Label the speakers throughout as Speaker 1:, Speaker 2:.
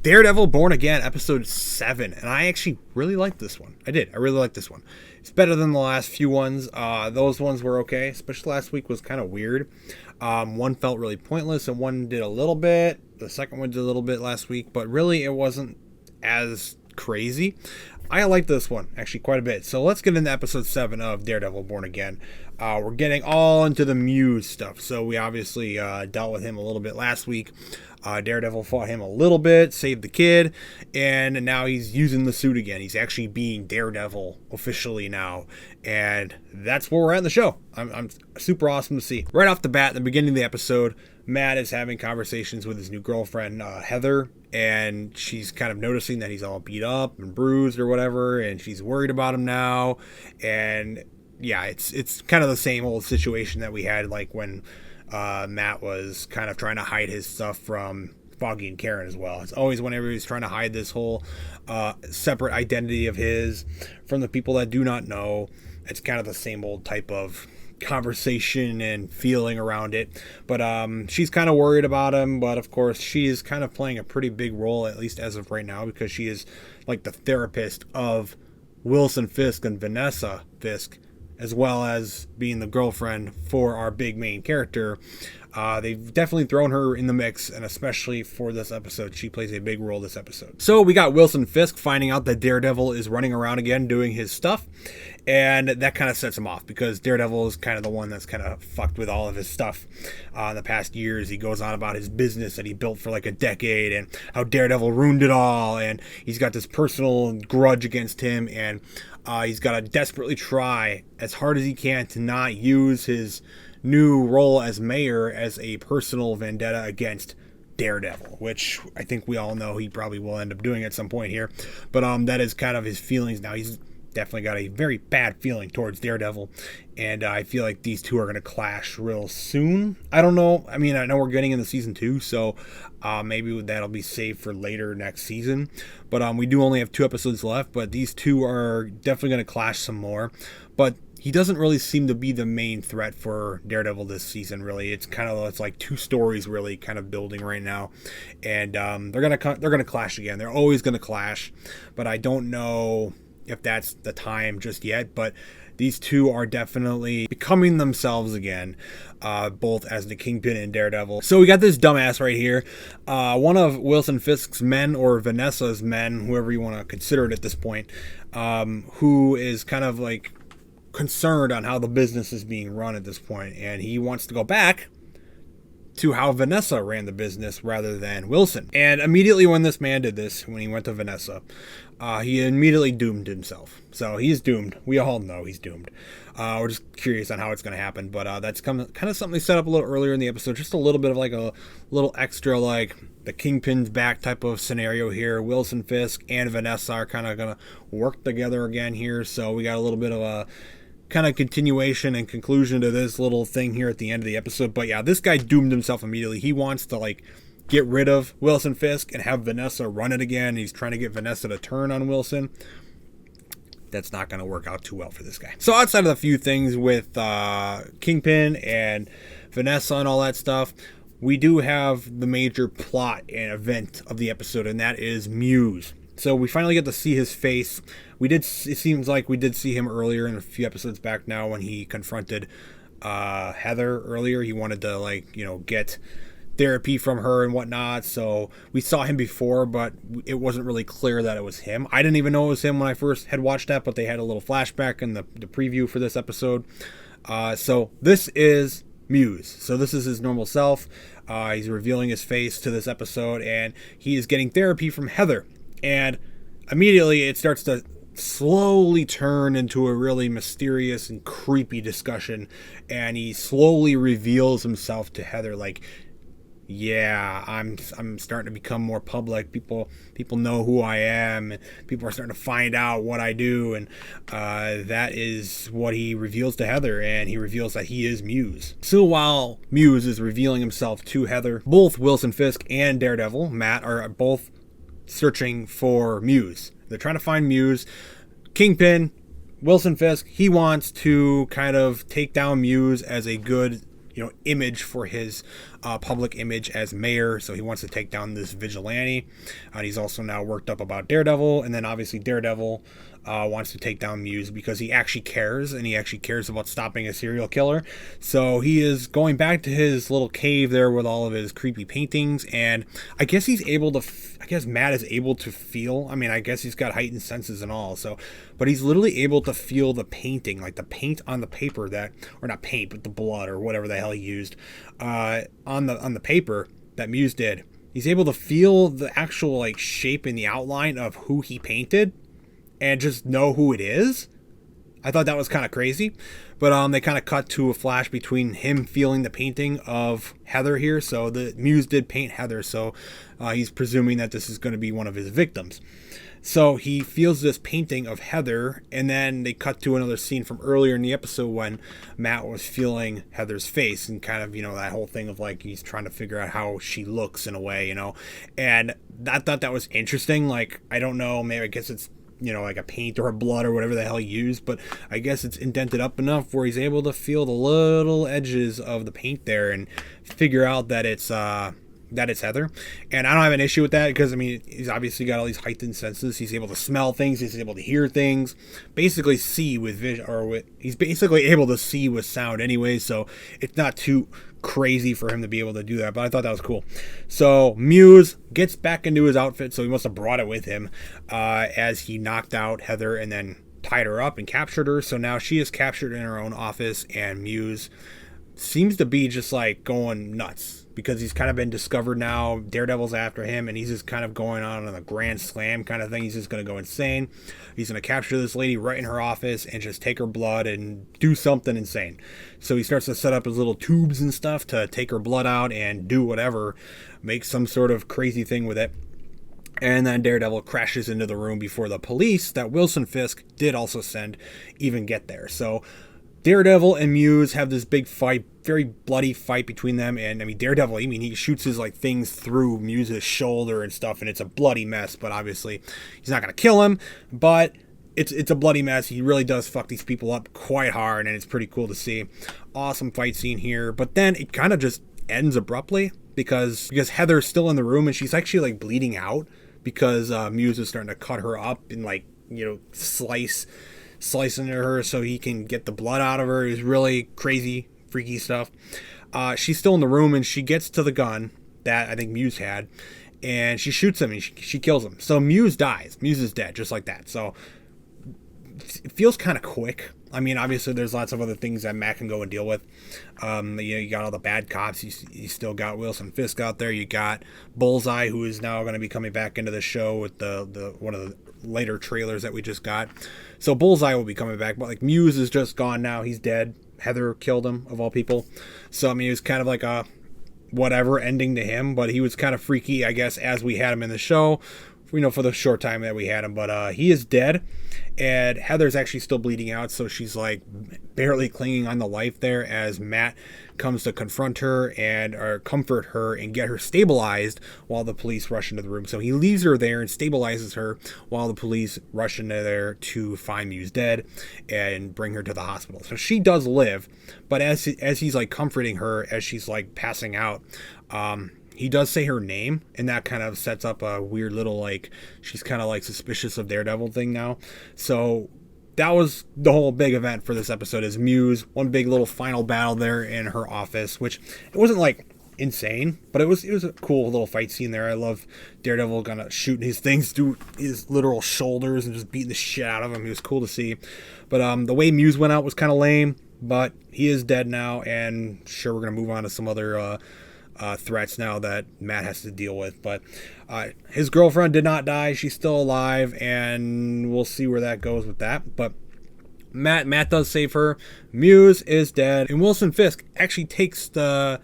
Speaker 1: Daredevil Born Again, episode 7. And I actually really liked this one. I really liked this one. It's better than the last few ones. Those ones were okay, especially last week was kind of weird. One felt really pointless and one did a little bit. The second one did a little bit last week, but really it wasn't as crazy. I like this one actually quite a bit. So let's get into episode 7 of Daredevil Born Again. We're getting all into the Muse stuff. So we obviously dealt with him a little bit last week. Daredevil fought him a little bit, saved the kid, and now he's using the suit again. He's actually being Daredevil officially now, and that's where we're at in the show. I'm super awesome to see. Right off the bat, at the beginning of the episode, Matt is having conversations with his new girlfriend, Heather, and she's kind of noticing that he's all beat up and bruised or whatever, and she's worried about him now. And yeah, it's kind of the same old situation that we had like when Matt was kind of trying to hide his stuff from Foggy and Karen as well. It's always whenever he's trying to hide this whole separate identity of his from the people that do not know. It's kind of the same old type of conversation and feeling around it. But she's kind of worried about him, but of course she is kind of playing a pretty big role, at least as of right now, because she is like the therapist of Wilson Fisk and Vanessa Fisk, as well as being the girlfriend for our big main character. They've definitely thrown her in the mix, and especially for this episode, she plays a big role this episode. So we got Wilson Fisk finding out that Daredevil is running around again doing his stuff, and that kind of sets him off because Daredevil is kind of the one that's kind of fucked with all of his stuff. In the past years, he goes on about his business that he built for like a decade and how Daredevil ruined it all, and he's got this personal grudge against him, and he's got to desperately try as hard as he can to not use his new role as mayor as a personal vendetta against Daredevil, which I think we all know he probably will end up doing at some point here. But that is kind of his feelings now. He's definitely got a very bad feeling towards Daredevil, and I feel like these two are going to clash real soon. I don't know. I mean, I know we're getting into season 2, so maybe that'll be saved for later next season. But we do only have 2 episodes left, but these two are definitely going to clash some more. But he doesn't really seem to be the main threat for Daredevil this season, really. It's like 2 stories really kind of building right now, and they're gonna clash again. They're always gonna clash, but I don't know if that's the time just yet. But these two are definitely becoming themselves again, both as the Kingpin and Daredevil. So we got this dumbass right here, one of Wilson Fisk's men, or Vanessa's men, whoever you want to consider it at this point, who is kind of like concerned on how the business is being run at this point, and he wants to go back to how Vanessa ran the business rather than Wilson. And immediately when this man did this, when he went to Vanessa, he immediately doomed himself. So he's doomed. We all know he's doomed. We're just curious on how it's going to happen, but that's kind of something they set up a little earlier in the episode, just a little bit of like a little extra, like the Kingpin's back type of scenario here. Wilson Fisk and Vanessa are kind of going to work together again here, so we got a little bit of a kind of continuation and conclusion to this little thing here at the end of the episode. But yeah, this guy doomed himself immediately. He wants to like get rid of Wilson Fisk and have Vanessa run it again. He's trying to get Vanessa to turn on Wilson. That's not going to work out too well for this guy. So outside of the few things with Kingpin and Vanessa and all that stuff, we do have the major plot and event of the episode, and that is Muse. So we finally get to see his face. It seems like we did see him earlier in a few episodes back now when he confronted Heather earlier. He wanted to get therapy from her and whatnot. So we saw him before, but it wasn't really clear that it was him. I didn't even know it was him when I first had watched that, but they had a little flashback in the preview for this episode. So this is Muse. So this is his normal self. He's revealing his face to this episode, and he is getting therapy from Heather. And immediately it starts to slowly turn into a really mysterious and creepy discussion, and he slowly reveals himself to Heather like, yeah, I'm starting to become more public. People know who I am, and people are starting to find out what I do, and that is what he reveals to Heather, and he reveals that he is Muse. So while Muse is revealing himself to Heather, both Wilson Fisk and Daredevil, Matt, are both searching for Muse. They're trying to find Muse. Kingpin, Wilson Fisk, he wants to kind of take down Muse as a good image for his public image as mayor. So he wants to take down this vigilante. And he's also now worked up about Daredevil. And then obviously Daredevil wants to take down Muse because he actually cares, and he actually cares about stopping a serial killer. So he is going back to his little cave there with all of his creepy paintings, and I guess he's able to I guess Matt is able to feel, I guess he's got heightened senses and all, so, but he's literally able to feel the painting, like the paint on the paper or not paint, but the blood or whatever the hell he used on the paper that Muse did. He's able to feel the actual like shape and the outline of who he painted and just know who it is. I thought that was kind of crazy, but they kind of cut to a flash between him feeling the painting of Heather here. So the Muse did paint Heather, so he's presuming that this is going to be one of his victims. So he feels this painting of Heather, and then they cut to another scene from earlier in the episode when Matt was feeling Heather's face and kind of, that whole thing of like he's trying to figure out how she looks in a way, and I thought that was interesting. Like, I don't know, maybe I guess it's like a paint or a blood or whatever the hell he used, but I guess it's indented up enough where he's able to feel the little edges of the paint there and figure out that it's Heather. And I don't have an issue with that because he's obviously got all these heightened senses. He's able to smell things, he's able to hear things, basically see with vision, he's basically able to see with sound anyway, so it's not too crazy for him to be able to do that, but I thought that was cool. So Muse gets back into his outfit, so he must have brought it with him as he knocked out Heather and then tied her up and captured her. So now she is captured in her own office, and Muse seems to be just like going nuts because he's kind of been discovered now. Daredevil's after him, and he's just kind of going on a grand slam kind of thing. He's just going to go insane. He's going to capture this lady right in her office and just take her blood and do something insane. So he starts to set up his little tubes and stuff to take her blood out and do whatever, make some sort of crazy thing with it. And then Daredevil crashes into the room before the police that Wilson Fisk did also send even get there. So Daredevil and Muse have this big fight, very bloody fight between them, and Daredevil, he shoots his like things through Muse's shoulder and stuff, and it's a bloody mess, but obviously he's not gonna kill him, but it's a bloody mess. He really does fuck these people up quite hard, and it's pretty cool to see. Awesome fight scene here, but then it kind of just ends abruptly because Heather's still in the room and she's actually like bleeding out because Muse is starting to cut her up and like, slice into her so he can get the blood out of her. It was really crazy, freaky stuff. She's still in the room and she gets to the gun that I think Muse had and she shoots him and she kills him. So Muse dies. Muse is dead just like that. So it feels kind of quick. Obviously there's lots of other things that Matt can go and deal with. You got all the bad cops. You still got Wilson Fisk out there. You got Bullseye, who is now going to be coming back into the show with the one of the later trailers that we just got. So Bullseye will be coming back, but like Muse is just gone now. He's dead. Heather killed him, of all people. So it was kind of like a whatever ending to him, but he was kind of freaky, I guess, as we had him in the show, for the short time that we had him. But he is dead, and Heather's actually still bleeding out, so she's like barely clinging on to life there as Matt comes to confront her or comfort her and get her stabilized while the police rush into the room. So he leaves her there and stabilizes her while the police rush into there to find Muse dead and bring her to the hospital. So she does live, but as he's like comforting her as she's like passing out, he does say her name, and that kind of sets up a weird little, like, she's kind of, like, suspicious of Daredevil thing now. So that was the whole big event for this episode is Muse, one big little final battle there in her office, which it wasn't, like, insane, but it was a cool little fight scene there. I love Daredevil kind of shooting his things through his literal shoulders and just beating the shit out of him. It was cool to see. But the way Muse went out was kind of lame, but he is dead now, and sure, we're going to move on to some other threats now that Matt has to deal with. But his girlfriend did not die. She's still alive, and we'll see where that goes with that. But Matt does save her. Muse is dead, and Wilson Fisk actually takes the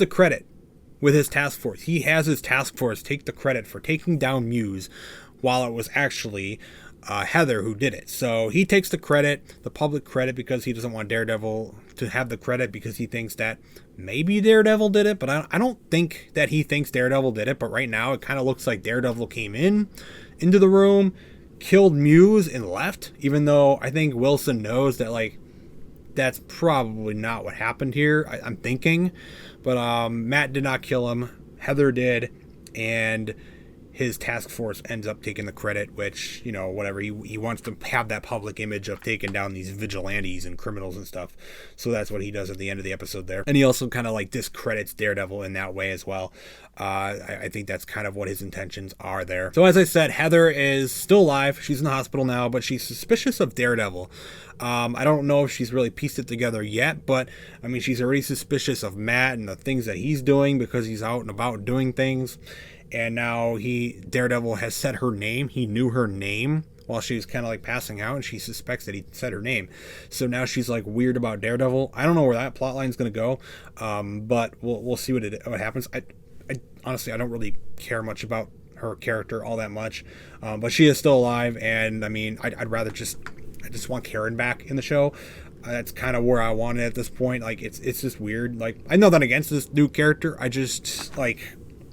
Speaker 1: credit with his task force. He has his task force take the credit for taking down Muse while it was actually Heather who did it. So he takes the credit, the public credit, because he doesn't want Daredevil to have the credit because he thinks that maybe Daredevil did it, but I don't think that he thinks Daredevil did it. But right now it kind of looks like Daredevil came into the room, killed Muse and left, even though I think Wilson knows that like that's probably not what happened here. I'm thinking, but Matt did not kill him. Heather did, and his task force ends up taking the credit, which, you know, whatever. He wants to have that public image of taking down these vigilantes and criminals and stuff. So that's what he does at the end of the episode there. And he also kind of like discredits Daredevil in that way as well. I think that's kind of what his intentions are there. So as I said, Heather is still alive. She's in the hospital now, but she's suspicious of Daredevil. I don't know if she's really pieced it together yet, but I mean, she's already suspicious of Matt and the things that he's doing because he's out and about doing things. And now Daredevil has said her name. He knew her name while she was kind of like passing out, and she suspects that he said her name. So now she's like weird about Daredevil. I don't know where that plot line is going to go, but we'll see what happens. I honestly, I don't really care much about her character all that much, but she is still alive, and I mean, I'd rather I just want Karen back in the show. That's kind of where I want it at this point. Like, it's just weird. Like, I know that against this new character. I just like,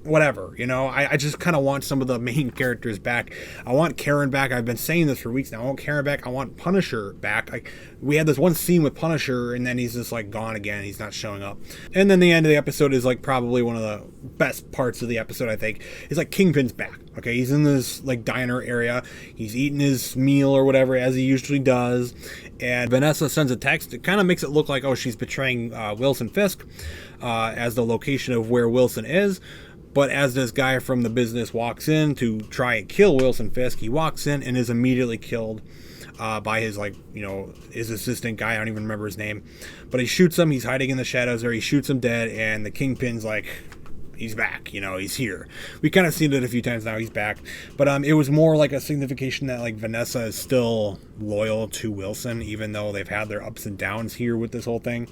Speaker 1: whatever, you know, I just kind of want some of the main characters back. I want Karen back. I've been saying this for weeks now. I want Karen back. I want Punisher back. We had this one scene with Punisher, and then he's just like gone again. He's not showing up. And then the end of the episode is like probably one of the best parts of the episode, I think. Is like Kingpin's back. Okay, he's in this like diner area. He's eating his meal or whatever, as he usually does. And Vanessa sends a text. It kind of makes it look like, oh, she's betraying Wilson Fisk as the location of where Wilson is. But as this guy from the business walks in to try and kill Wilson Fisk, he walks in and is immediately killed by his, like, you know, his assistant guy. I don't even remember his name. But he shoots him. He's hiding in the shadows there. He shoots him dead. And the Kingpin's like, he's back. You know, he's here. We kind of seen it a few times now. He's back. But it was more like a signification that, like, Vanessa is still loyal to Wilson, even though they've had their ups and downs here with this whole thing.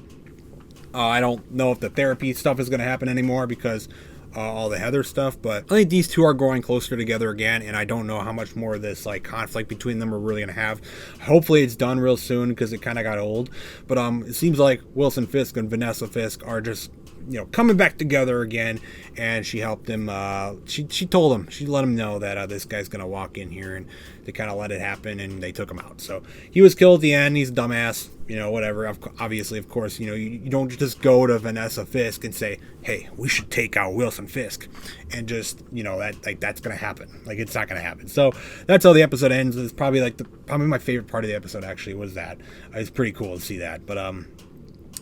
Speaker 1: I don't know if the therapy stuff is going to happen anymore because all the Heather stuff, but I think these two are growing closer together again, and I don't know how much more of this like conflict between them we're really gonna have. Hopefully it's done real soon because it kind of got old, but it seems like Wilson Fisk and Vanessa Fisk are just, you know, coming back together again, and she helped him. She told him, she let him know that this guy's gonna walk in here, and they kind of let it happen, and they took him out. So he was killed at the end. He's a dumbass, you know, whatever. Obviously, of course, you know, you don't just go to Vanessa Fisk and say, hey, we should take out Wilson Fisk, and just, you know, that's gonna happen. Like, it's not gonna happen. So that's how the episode ends. It's probably like probably my favorite part of the episode actually was that. It's pretty cool to see that, but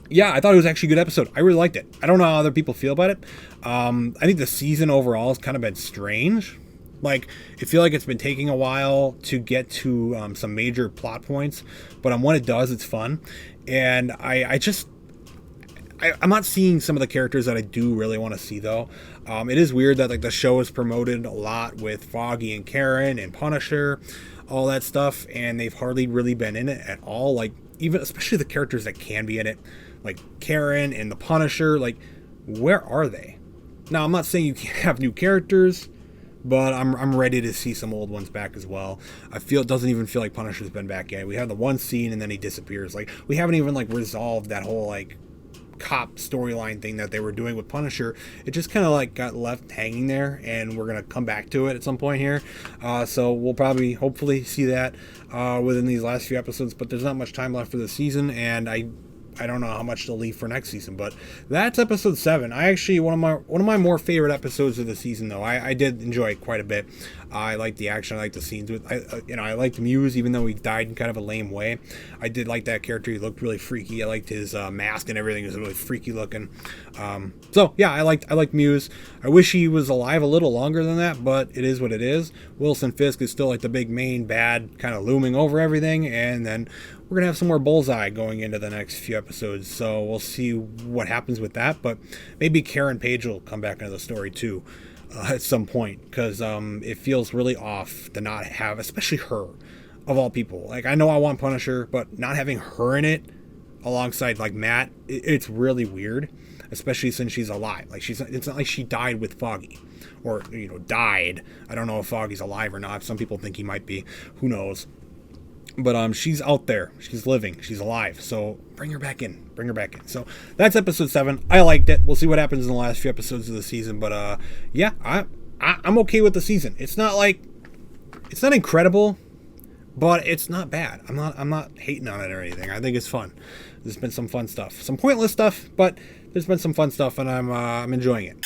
Speaker 1: yeah, I thought it was actually a good episode. I really liked it. I don't know how other people feel about it. I think the season overall has kind of been strange. Like, I feel like it's been taking a while to get to some major plot points, but when it does, it's fun. And I'm not seeing some of the characters that I do really want to see, though. It is weird that like the show is promoted a lot with Foggy and Karen and Punisher, all that stuff, and they've hardly really been in it at all. Like, even especially the characters that can be in it, like Karen and the Punisher, like, where are they? Now, I'm not saying you can't have new characters, but I'm ready to see some old ones back as well. I feel it doesn't even feel like Punisher's been back yet. We had the one scene and then he disappears. Like, we haven't even like resolved that whole like cop storyline thing that they were doing with Punisher. It just kind of like got left hanging there, and we're gonna come back to it at some point here. So we'll probably hopefully see that within these last few episodes. But there's not much time left for the season, and I don't know how much to leave for next season, but that's episode 7. I actually one of my more favorite episodes of the season, though. I did enjoy it quite a bit. I liked the action. I liked the scenes with. I liked Muse, even though he died in kind of a lame way. I did like that character. He looked really freaky. I liked his mask and everything. It was really freaky looking. So yeah, I liked Muse. I wish he was alive a little longer than that, but it is what it is. Wilson Fisk is still like the big main bad, kind of looming over everything, and then we're gonna have some more Bullseye going into the next few episodes. So we'll see what happens with that. But maybe Karen Page will come back into the story too. At some point, because it feels really off to not have, especially her, of all people. Like, I know I want Punisher, but not having her in it alongside like Matt, it's really weird, especially since she's alive. Like, it's not like she died with Foggy, or, you know, died. I don't know if Foggy's alive or not. Some people think he might be. Who knows? But she's out there. She's living. She's alive. So bring her back in. Bring her back in. So that's episode 7. I liked it. We'll see what happens in the last few episodes of the season. But yeah, I'm okay with the season. It's not incredible, but it's not bad. I'm not hating on it or anything. I think it's fun. There's been some fun stuff, some pointless stuff, but there's been some fun stuff, and I'm enjoying it.